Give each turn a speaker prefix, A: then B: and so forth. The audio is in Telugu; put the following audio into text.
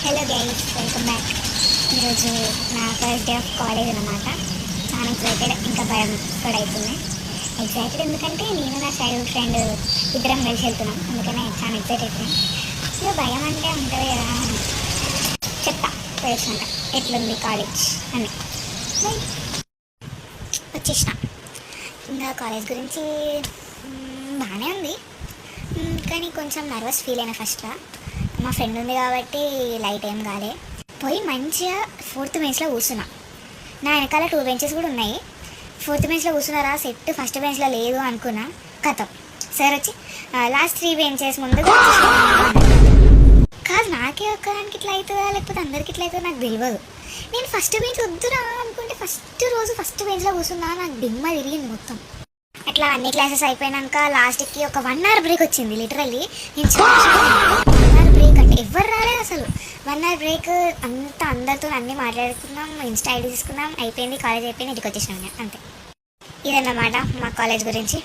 A: Hello guys, welcome back. ఈరోజు నా ఫస్ట్ డే ఆఫ్ కాలేజ్ అన్నమాట. చాలా ఎక్సైటెడ్, ఇంకా భయం కూడా అవుతుంది. ఎక్సైటెడ్ ఎందుకంటే నేను నా చైల్డ్హుడ్ ఫ్రెండ్ ఇద్దరం కలిసి వెళ్తున్నాం, అందుకనే చాలా ఎక్సైట్ అవుతున్నాం. ఇక భయం అంటే ఉంటుంది కదా, చెప్తా పోయేసాక ఎట్లుంది కాలేజ్ అని. వచ్చేసిన. ఇంకా కాలేజ్ గురించి బాగానే ఉంది, కానీ కొంచెం నర్వస్ ఫీల్ అయినా ఫస్ట్లో. మా ఫ్రెండ్ ఉంది కాబట్టి లైట్ ఏం కాలే. పోయి మంచిగా 4th బెంచ్లో కూర్చున్నా. నా వెనకాల 2 బెంచెస్ కూడా ఉన్నాయి. 4th బెంచ్లో కూర్చున్నారా, సెట్ ఫస్ట్ బెంచ్లో లేదు అనుకున్నా. కథం సార్ వచ్చి లాస్ట్ 3 బెంచెస్ ముందు కాదు, నాకే ఒక్కదానికి ఇట్లా అవుతుందా లేకపోతే అందరికి ఇట్లా అవుతుందో నాకు తెలియదు. నేను ఫస్ట్ బెంచ్ వద్దురా అనుకుంటే ఫస్ట్ రోజు ఫస్ట్ బెంచ్లో కూర్చున్నా, నాకు దిమ్మ తిరిగింది మొత్తం. అట్లా అన్ని క్లాసెస్ అయిపోయినాక లాస్ట్కి ఒక 1 hour బ్రేక్ వచ్చింది. లిటరల్లీ నేను 1 hour బ్రేక్ అంటే ఎవరు రాలేదు అసలు. 1 hour బ్రేక్ అంతా అందరితో అన్నీ మాట్లాడుకున్నాం, ఇన్స్టా ఐడి తీసుకున్నాం, అయిపోయింది, కాలేజ్ అయిపోయింది, ఇంటికి వచ్చేసినాం. అంతే. ఇదన్నమాట మా కాలేజ్ గురించి.